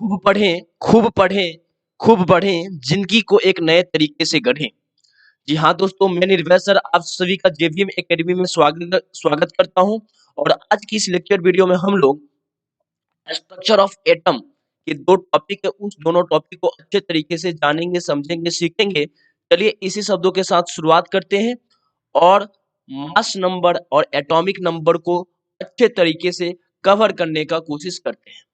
खूब पढ़ें, खूब पढ़ें, खूब बढ़ें, जिंदगी को एक नए तरीके से गढ़ें। जी हाँ दोस्तों, मैं निर्भय सर आप सभी का जेवीएम एकेडमी में स्वागत स्वागत करता हूं। और आज की इस लेक्चर वीडियो में हम लोग स्ट्रक्चर ऑफ एटम के दो टॉपिक है, उस दोनों टॉपिक को अच्छे तरीके से जानेंगे, समझेंगे, सीखेंगे। चलिए इसी शब्दों के साथ शुरुआत करते हैं और मास नंबर और एटॉमिक नंबर को अच्छे तरीके से कवर करने का कोशिश करते हैं।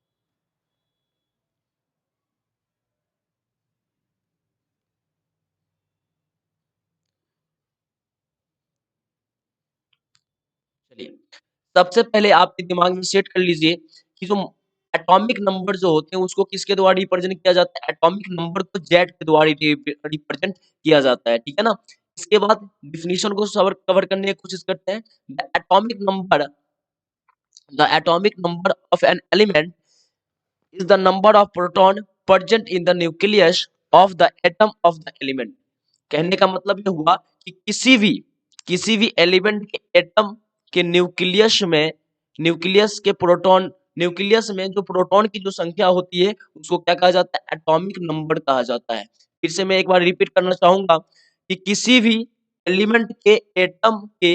चलिए सबसे पहले आपके दिमाग में सेट कर लीजिए कि जो एटॉमिक नंबर जो होते हैं उसको किसके द्वारा रिप्रेजेंट किया जाता है। एटॉमिक नंबर को जेड के द्वारा रिप्रेजेंट किया जाता है, ठीक है ना। इसके बाद डिफिनीशन को कवर करने की कोशिश करते हैं। The atomic number of an element is the number of proton present in the nucleus of the atom of the element। कहने का मतलब ये हुआ कि किसी भी एलिमेंट के एटम के न्यूक्लियस में जो प्रोटॉन की जो संख्या होती है उसको क्या कहा जाता है, एटॉमिक नंबर कहा जाता है। फिर से मैं एक बार रिपीट करना चाहूंगा कि किसी भी एलिमेंट के एटम के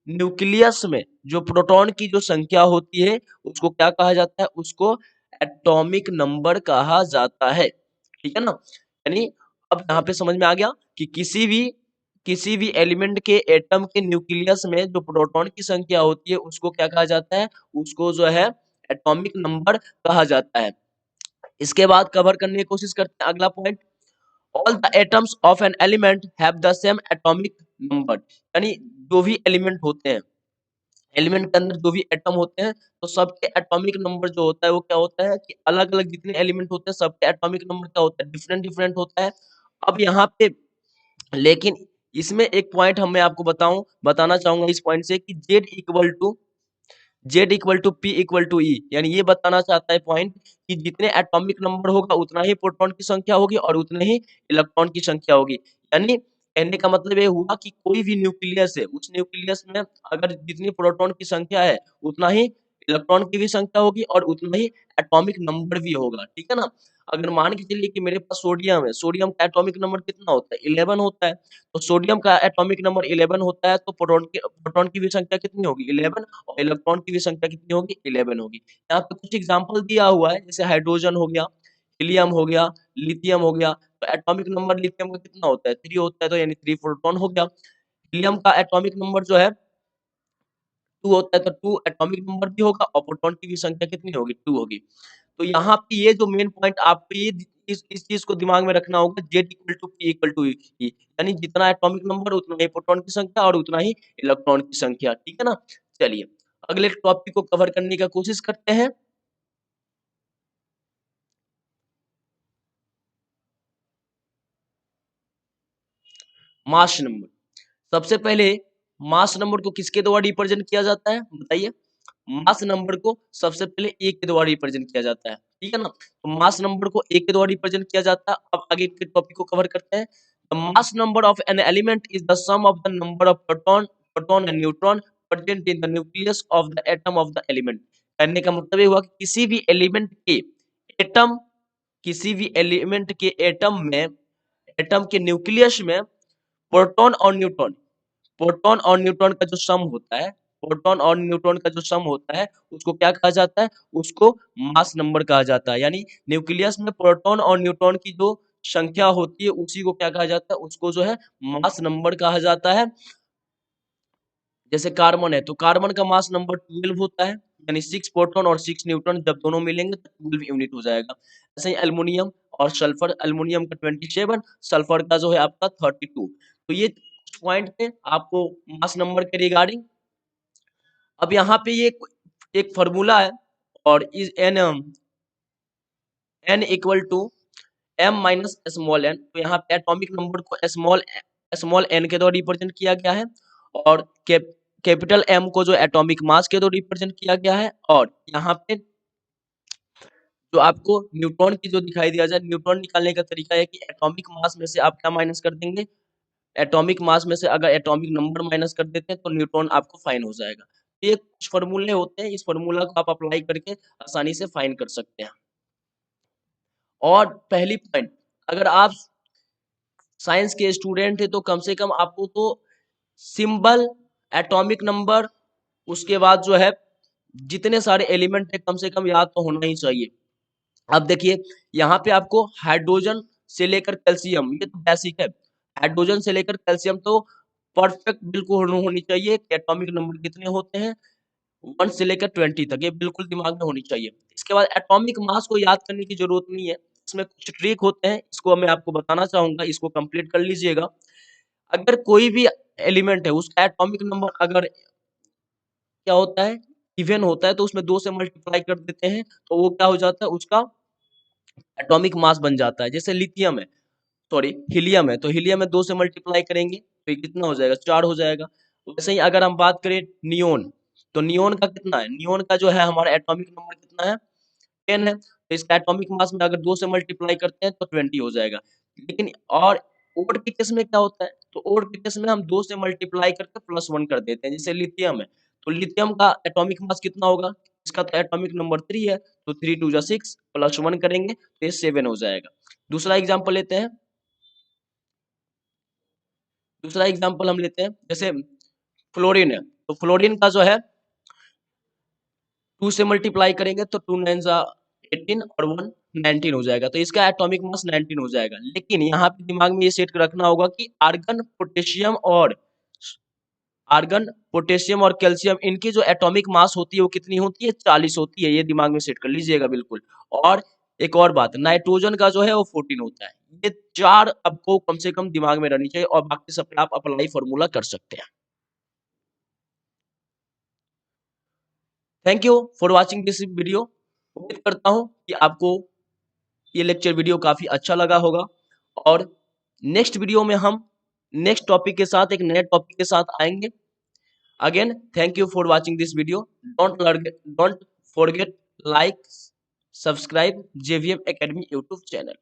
न्यूक्लियस में जो प्रोटॉन की जो संख्या होती है उसको क्या कहा जाता है, उसको एटॉमिक नंबर कहा जाता है, ठीक है ना। यानी अब यहाँ पे समझ में आ गया कि किसी भी एलिमेंट के एटम के न्यूक्लियस में जो प्रोटॉन की संख्या होती है उसको क्या कहा जाता है, उसको जो है एटॉमिक नंबर कहा जाता है। इसके बाद कवर करने की कोशिश करते हैं अगला point. All the atoms of an element have the same atomic number. यानी जो भी एलिमेंट होते हैं, एलिमेंट के अंदर जो भी एटम होते हैं तो सबके एटॉमिक नंबर जो होता है वो क्या होता है कि अलग अलग जितने एलिमेंट होते हैं सबके एटॉमिक नंबर क्या होता है, डिफरेंट डिफरेंट होता है। अब यहाँ पे लेकिन इसमें एक पॉइंट मैं आपको बताना चाहूंगा इस पॉइंट से कि Z equal to P equal to E, यानी ये बताना चाहता है पॉइंट कि जितने एटॉमिक नंबर होगा उतना ही प्रोटॉन की संख्या होगी और उतने ही इलेक्ट्रॉन की संख्या होगी। यानी कहने का मतलब ये हुआ कि कोई भी न्यूक्लियस है उस न्यूक्लियस में अगर जितनी प्रोटॉन की संख्या है उतना ही इलेक्ट्रॉन की भी संख्या होगी और उतना ही एटॉमिक नंबर भी होगा, ठीक है ना। अगर मान के चलिए कि मेरे पास सोडियम है, सोडियम का एटॉमिक नंबर कितना होता है, 11 होता है। तो सोडियम का एटॉमिक नंबर 11 होता है तो प्रोटॉन की भी संख्या कितनी होगी, 11। और इलेक्ट्रॉन की भी संख्या कितनी होगी, 11 होगी। यहाँ पे कुछ एग्जांपल दिया हुआ है जैसे हाइड्रोजन हो गया, हीलियम हो गया, लिथियम हो गया। तो एटॉमिक नंबर लिथियम का कितना होता है, 3 होता है, तो यानी 3 प्रोटॉन हो गया। हीलियम का एटॉमिक नंबर जो है 2 होता है तो 2 एटॉमिक नंबर भी होगा और प्रोटॉन की भी संख्या कितनी होगी, 2 होगी। तो यहाँ पे ये जो मेन पॉइंट आपको ये इस चीज को दिमाग में रखना होगा, Z equal to P equal to E, यानी जितना एटॉमिक नंबर उतना ही प्रोटॉन की संख्या और उतना ही इलेक्ट्रॉन की संख्या, ठीक है ना। चलिए अगले टॉपिक को कवर करने का कोशिश करते हैं। Mass number. सबसे पहले मास नंबर को किसके द्वारा रिप्रेजेंट किया जाता है बताइए। मास नंबर को सबसे पहले ए के द्वारा रिप्रेजेंट किया जाता है, ठीक है ना। तो मास नंबर को ए के द्वारा रिप्रेजेंट किया जाता है। अब आगे के टॉपिक को कवर करते हैं। The mass number of an element is the sum of the number of proton and neutron present in the nucleus of the atom of the element. कहने का मतलब ये हुआ कि एटम किसी भी एलिमेंट के एटम के न्यूक्लियस में प्रोटॉन और न्यूट्रॉन का जो सम होता है, प्रोटॉन और न्यूट्रॉन का जो सम होता है उसको क्या कहा जाता है, उसको मास नंबर कहा जाता है। यानी न्यूक्लियस में प्रोटॉन और न्यूट्रॉन की जो संख्या होती है उसी को क्या कहा जाता है, उसको जो है मास नंबर कहा जाता है। जैसे कार्बन है तो कार्बन का मास नंबर 12 होता है, यानी 6 प्रोटॉन और 6 न्यूट्रॉन जब दोनों मिलेंगे तो 12 यूनिट हो जाएगा। ऐसे ही एल्युमिनियम और सल्फर, एल्युमिनियम का 27, सल्फर का जो है आपका 32। तो ये पॉइंट थे आपको मास नंबर के रिगार्डिंग। अब यहाँ पे ये एक फॉर्मूला है और is N equal to M minus small N. तो यहाँ पे एटॉमिक नंबर को स्मॉल एन के द्वारा रिप्रेजेंट किया गया है और कैपिटल एम को जो एटॉमिक मास के द्वारा रिप्रेजेंट किया गया है। और यहाँ पे जो आपको न्यूट्रॉन की जो दिखाई दिया जाए, न्यूट्रॉन निकालने का तरीका है कि एटॉमिक मास में से आप क्या माइनस कर देंगे, एटॉमिक मास में से अगर एटॉमिक नंबर माइनस कर देते हैं तो न्यूट्रॉन आपको फाइन हो जाएगा। तो ये कुछ फॉर्मूले होते हैं, इस फॉर्मूला को आप अप्लाई करके आसानी से फाइन कर सकते हैं। और पहली पॉइंट, अगर आप साइंस के स्टूडेंट है तो कम से कम आपको तो सिंबल, एटॉमिक नंबर, उसके बाद जो है जितने सारे एलिमेंट है कम से कम याद तो होना ही चाहिए। अब देखिए यहाँ पे आपको हाइड्रोजन से लेकर कैल्शियम, ये तो बेसिक है, हाइड्रोजन से लेकर कैल्शियम तो परफेक्ट बिल्कुल होनी चाहिए कि एटॉमिक नंबर कितने होते हैं 1 से लेकर 20 तक, ये बिल्कुल दिमाग में होनी चाहिए। इसके बाद एटॉमिक मास को याद करने की जरूरत नहीं है, इसमें कुछ ट्रिक होते हैं, इसको मैं आपको बताना चाहूंगा, इसको कंप्लीट कर लीजिएगा। अगर कोई भी एलिमेंट है उसका एटॉमिक नंबर अगर क्या होता है इवन होता है तो उसमें 2 से मल्टीप्लाई कर देते हैं तो वो क्या हो जाता है उसका एटॉमिक मास बन जाता है। जैसे लिथियम है, सॉरी हीलियम है, तो हीलियम में 2 से मल्टीप्लाई करेंगे तो ये कितना हो जाएगा 4 हो जाएगा। वैसे ही अगर हम बात करें नियोन, तो नियोन का कितना है, नियोन का जो है हमारा एटॉमिक नंबर कितना है 10 है, तो इसका एटॉमिक मास में अगर 2 से मल्टीप्लाई करते हैं तो 20 हो जाएगा। लेकिन और ओड के केस में क्या होता है, तो ओड के केस में हम 2 से मल्टीप्लाई करके +1 कर देते हैं। जैसे लिथियम है, तो लिथियम का एटॉमिक मास कितना होगा, इसका तो एटॉमिक नंबर 3 है, तो 3 2 जा 6 +1 करेंगे तो ये 7 हो जाएगा। दूसरा एग्जांपल लेते हैं, दूसरा एग्जांपल हम लेते हैं, जैसे फ्लोरीन है, तो फ्लोरीन का जो है 2 से मल्टीप्लाई करेंगे तो 2 9 जा 18 और 1 19 हो जाएगा, तो इसका एटॉमिक मास 19 हो जाएगा। लेकिन यहाँ पे दिमाग में ये सेट रखना होगा कि आर्गन पोटेशियम और कैल्शियम इनकी जो एटॉमिक मास होती है वो कितनी होती है 40 होती है, ये दिमाग में सेट कर लीजिएगा बिल्कुल। और एक और बात, नाइट्रोजन का जो है वो 14 होता है। ये 4 आपको कम से कम दिमाग में रहनी चाहिए और बाकी सब पे आप अप्लाई फॉर्मूला कर सकते हैं। Thank you for watching this video. उम्मीद करता हूँ कि आपको ये लेक्चर वीडियो काफी अच्छा लगा होगा और नेक्स्ट वीडियो में हम नेक्स्ट टॉपिक के साथ एक नए टॉपिक के साथ आएंगे। Again thank you for watching this video. Don't forget like subscribe JVM academy YouTube channel.